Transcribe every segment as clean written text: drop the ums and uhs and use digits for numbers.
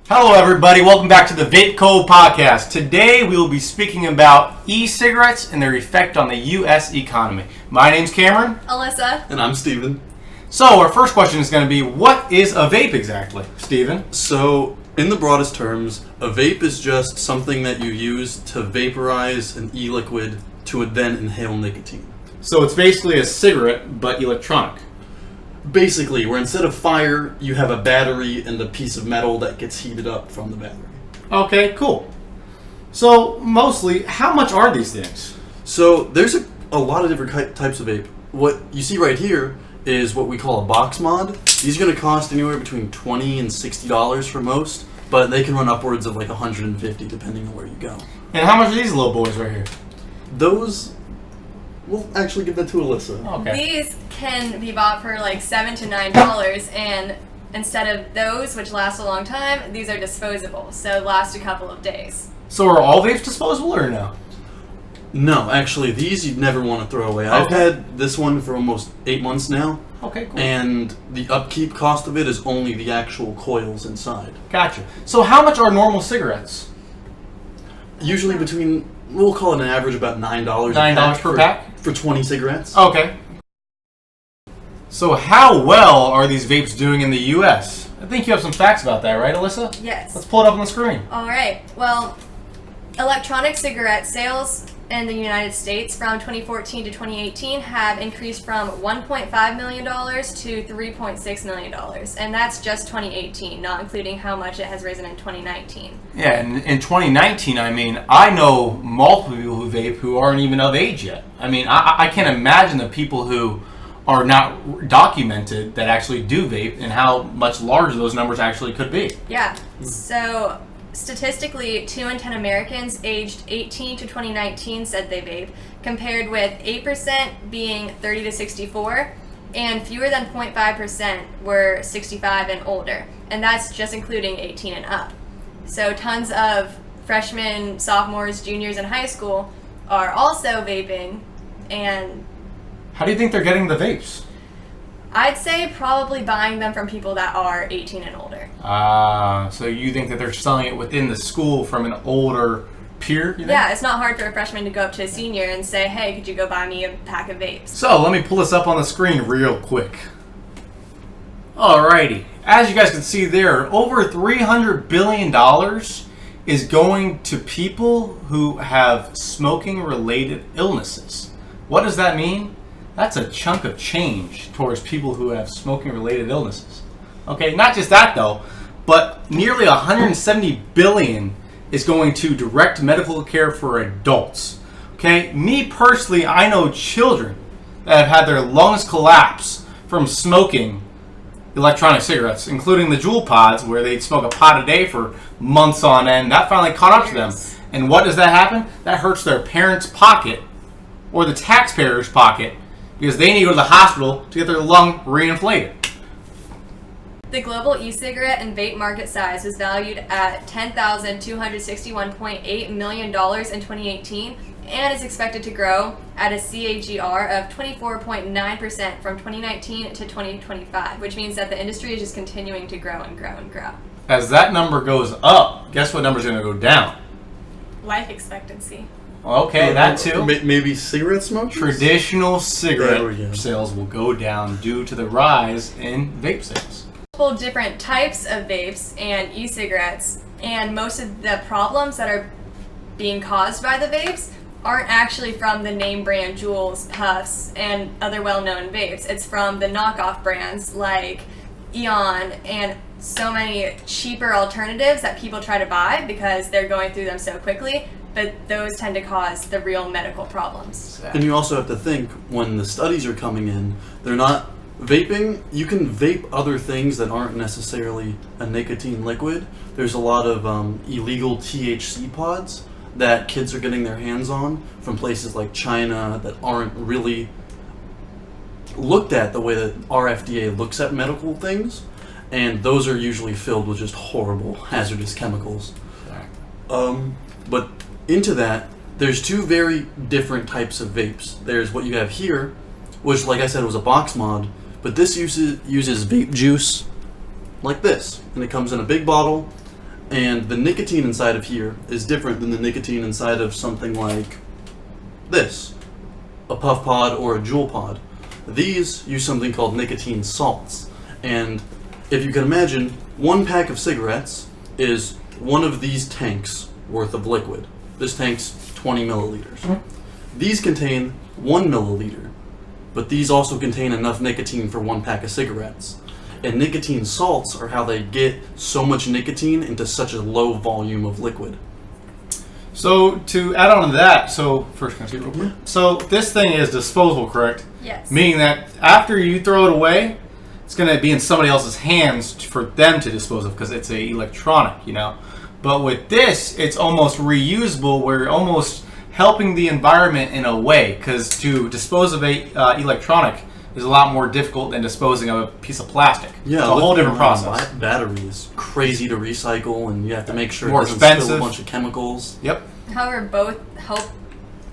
Hello everybody, welcome back to the Vaping podcast. Today we will be speaking about e-cigarettes and their effect on the U.S. economy. My name's Cameron. Alyssa. And I'm Steven. So our first question is going to be, what is a vape exactly, Steven? So, in the broadest terms, a vape is just something that you use to vaporize an e-liquid to then inhale nicotine. So it's basically a cigarette, but electronic. Basically, where instead of fire, you have a battery and a piece of metal that gets heated up from the battery. Okay, cool. So mostly, how much are these things? So, there's a lot of different types of vape. What you see right here is what we call a box mod. These are going to cost anywhere between $20 and $60 for most, but they can run upwards of like $150 depending on where you go. And how much are these little boys right here? Those, we'll actually give that to Alyssa. Okay. These can be bought for like $7 to $9, and instead of those, which last a long time, these are disposable, so last a couple of days. So are all vapes disposable or no? No, actually, these you'd never want to throw away. I've had this one for almost 8 months now. Okay, cool. And the upkeep cost of it is only the actual coils inside. Gotcha. So how much are normal cigarettes? Usually between, we'll call it an average about $9 $9 per pack? For 20 cigarettes. Okay. So how well are these vapes doing in the U.S.? I think you have some facts about that, right, Alyssa? Yes. Let's pull it up on the screen. All right. Well, electronic cigarette sales in the United States from 2014 to 2018 have increased from $1.5 million to $3.6 million. And that's just 2018, not including how much it has risen in 2019. Yeah, and in 2019, I mean, I know multiple people who vape who aren't even of age yet. I mean, I can't imagine the people who are not documented that actually do vape and how much larger those numbers actually could be. Yeah. So statistically, 2 in 10 Americans aged 18 to 2019 said they vape, compared with 8% being 30 to 64, and fewer than 0.5% were 65 and older. And that's just including 18 and up. So tons of freshmen, sophomores, juniors in high school are also vaping. And how do you think they're getting the vapes? I'd say probably buying them from people that are 18 and older. So you think that they're selling it within the school from an older peer? You think? Yeah, it's not hard for a freshman to go up to a senior and say, hey, could you go buy me a pack of vapes? So let me pull this up on the screen real quick. Alrighty. As you guys can see there, over $300 billion is going to people who have smoking-related illnesses. What does that mean? That's a chunk of change towards people who have smoking-related illnesses. Okay, not just that though, but nearly $170 billion is going to direct medical care for adults. Okay, me personally, I know children that have had their lungs collapse from smoking electronic cigarettes, including the Juul pods, where they'd smoke a pod a day for months on end. That finally caught up to them. And what does that happen? That hurts their parents' pocket or the taxpayers' pocket, because they need to go to the hospital to get their lung reinflated. The global e-cigarette and vape market size was valued at $10,261.8 million in 2018 and is expected to grow at a CAGR of 24.9% from 2019 to 2025, which means that the industry is just continuing to grow and grow and grow. As that number goes up, guess what number's going to go down? Life expectancy. Okay, that too. Maybe cigarette smokers? Traditional cigarette sales will go down due to the rise in vape sales. Multiple different types of vapes and e-cigarettes, and most of the problems that are being caused by the vapes aren't actually from the name brand Juuls, Puffs, and other well-known vapes. It's from the knockoff brands like Eon and so many cheaper alternatives that people try to buy because they're going through them so quickly. But those tend to cause the real medical problems. And you also have to think, when the studies are coming in, they're not vaping. You can vape other things that aren't necessarily a nicotine liquid. There's a lot of illegal THC pods that kids are getting their hands on from places like China that aren't really looked at the way that our FDA looks at medical things. And those are usually filled with just horrible hazardous chemicals. But into that, there's two very different types of vapes. There's what you have here, which, like I said, was a box mod, but this uses vape juice like this, and it comes in a big bottle, And the nicotine inside of here is different than the nicotine inside of something like this, a puff pod or a jewel pod. These use something called nicotine salts. And if you can imagine, one pack of cigarettes is one of these tanks worth of liquid. This tank's 20 milliliters. These contain 1 milliliter, but these also contain enough nicotine for one pack of cigarettes. And nicotine salts are how they get so much nicotine into such a low volume of liquid. So to add on to that, so first can I see real quick? So this thing is disposable, correct? Yes. Meaning that after you throw it away, it's going to be in somebody else's hands for them to dispose of because it's a electronic, you know. But with this, it's almost reusable. Where you're almost helping the environment in a way, because to dispose of a electronic is a lot more difficult than disposing of a piece of plastic. Yeah, it's a whole different process. Battery is crazy to recycle, and you have to make sure More it doesn't expensive. spill a bunch of chemicals. Yep. However,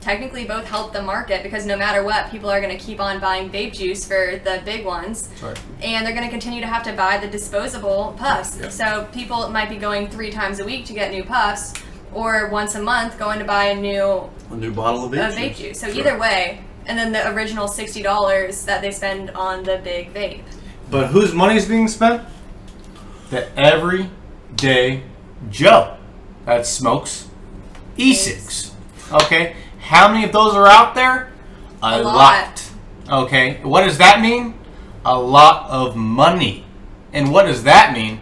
technically both help the market, because no matter what, people are going to keep on buying vape juice for the big ones. Sorry. And they're going to continue to have to buy the disposable puffs. Yeah. So people might be going 3 times a week to get new puffs, or once a month going to buy a new bottle of vape juice. So either way, and then the original $60 that they spend on the big vape. But whose money is being spent? The everyday Joe that smokes e-cigs. Okay? How many of those are out there? A lot. Okay? What does that mean? A lot of money. And what does that mean?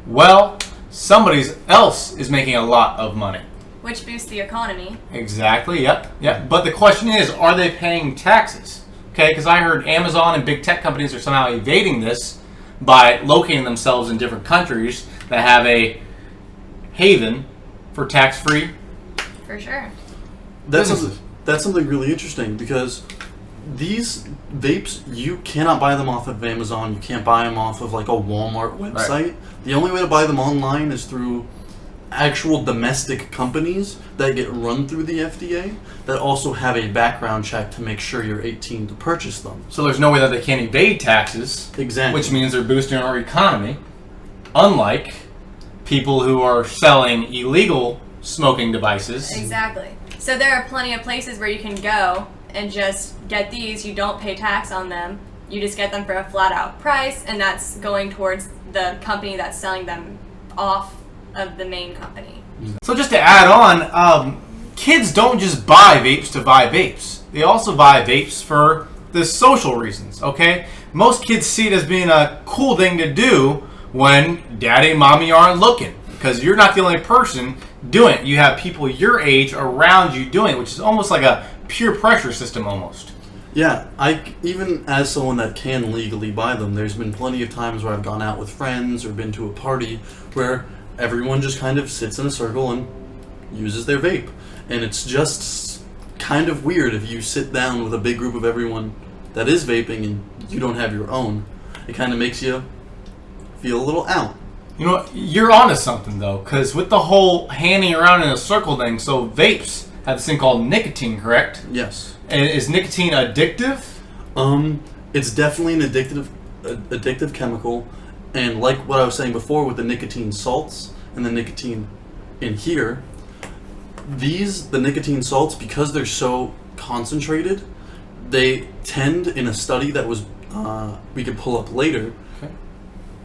Well, somebody else is making a lot of money. Which boosts the economy. Exactly, yep. But the question is, are they paying taxes? Okay, because I heard Amazon and big tech companies are somehow evading this by locating themselves in different countries that have a haven for tax-free. For sure. That's something really interesting, because these vapes, you cannot buy them off of Amazon. You can't buy them off of like a Walmart website. Right. The only way to buy them online is through actual domestic companies that get run through the FDA that also have a background check to make sure you're 18 to purchase them. So there's no way that they can evade taxes. Exactly. Which means they're boosting our economy, unlike people who are selling illegal smoking devices. Exactly. So there are plenty of places where you can go and just get these. You don't pay tax on them. You just get them for a flat out price, and that's going towards the company that's selling them off of the main company. So just to add on, kids don't just buy vapes to buy vapes. They also buy vapes for the social reasons, okay? Most kids see it as being a cool thing to do when daddy and mommy aren't looking, because you're not the only person doing it. You have people your age around you doing it, which is almost like a peer pressure system almost. Yeah, even as someone that can legally buy them, there's been plenty of times where I've gone out with friends or been to a party where everyone just kind of sits in a circle and uses their vape. And it's just kind of weird if you sit down with a big group of everyone that is vaping and you don't have your own. It kind of makes you feel a little out. You know, you're onto something though, because with the whole handing around in a circle thing, so vapes have this thing called nicotine, correct? Yes. And is nicotine addictive? It's definitely an addictive chemical. And like what I was saying before with the nicotine salts and the nicotine in here, the nicotine salts, because they're so concentrated, they tend, in a study that was we could pull up later, Okay.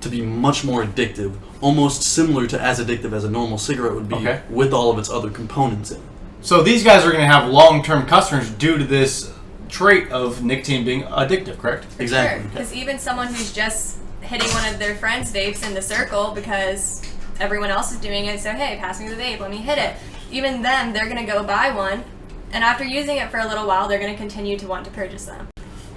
to be much more addictive, almost similar to as addictive as a normal cigarette would be, Okay. with all of its other components in it. So these guys are going to have long-term customers due to this trait of nicotine being addictive, correct? Exactly. Because even someone who's just hitting one of their friends' vapes in the circle because everyone else is doing it, so hey, pass me the vape, let me hit it. Even then, they're going to go buy one, and after using it for a little while, they're going to continue to want to purchase them.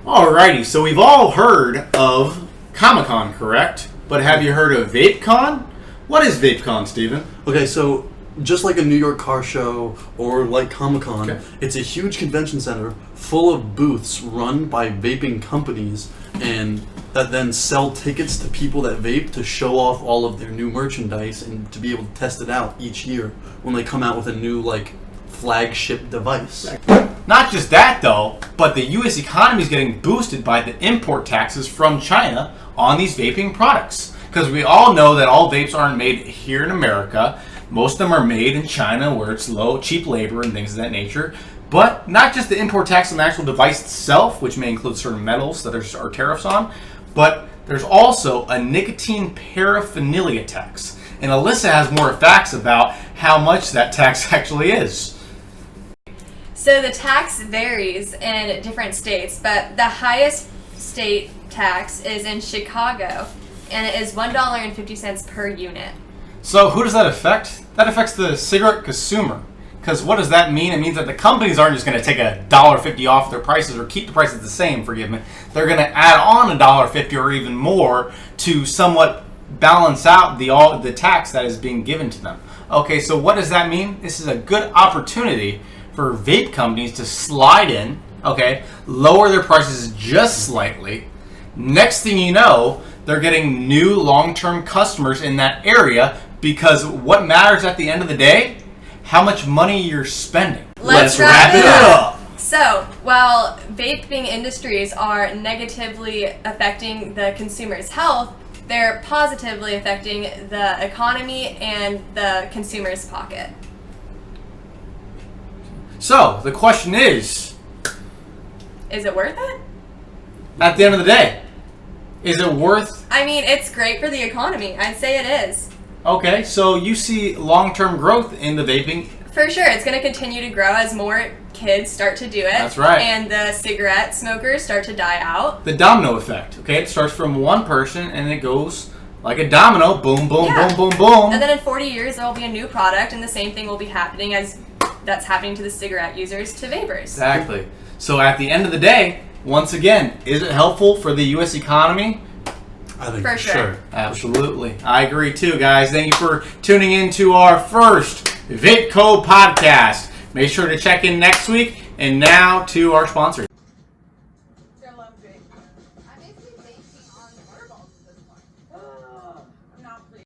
Alrighty, so we've all heard of Comic-Con, correct? But have you heard of VapeCon? What is VapeCon, Steven? Okay, so just like a New York car show or like Comic-Con, Okay. it's a huge convention center full of booths run by vaping companies and that then sell tickets to people that vape to show off all of their new merchandise and to be able to test it out each year when they come out with a new like flagship device. Not just that though, but the US economy is getting boosted by the import taxes from China on these vaping products. Because we all know that all vapes aren't made here in America. Most of them are made in China, where it's cheap labor and things of that nature. But not just the import tax on the actual device itself, which may include certain metals that there are tariffs on, but there's also a nicotine paraphernalia tax. And Alyssa has more facts about how much that tax actually is. So the tax varies in different states, but the highest state tax is in Chicago, and it is $1.50 per unit. So who does that affect? That affects the cigarette consumer. Because what does that mean? It means that the companies aren't just going to take $1.50 off their prices or keep the prices the same, forgive me. They're going to add on $1.50 or even more to somewhat balance out the tax that is being given to them. Okay, so what does that mean? This is a good opportunity for vape companies to slide in, okay, lower their prices just slightly. Next thing you know, they're getting new long-term customers in that area, because what matters at the end of the day? How much money you're spending. Let's wrap it up. So, while vaping industries are negatively affecting the consumer's health, they're positively affecting the economy and the consumer's pocket. So, the question is it worth it? At the end of the day, is it worth... I mean, it's great for the economy. I'd say it is. Okay, so you see long-term growth in the vaping. For sure, it's going to continue to grow as more kids start to do it. That's right. And the cigarette smokers start to die out. The domino effect, okay? It starts from one person and it goes like a domino, boom, boom, boom, boom, boom. And then in 40 years, there will be a new product, and the same thing will be happening as that's happening to the cigarette users to vapors. Exactly. So at the end of the day, once again, is it helpful for the U.S. economy? I think for sure. Absolutely. I agree too, guys. Thank you for tuning in to our first Vape Co podcast. Make sure to check in next week. And now to our sponsors. I love vape. I basically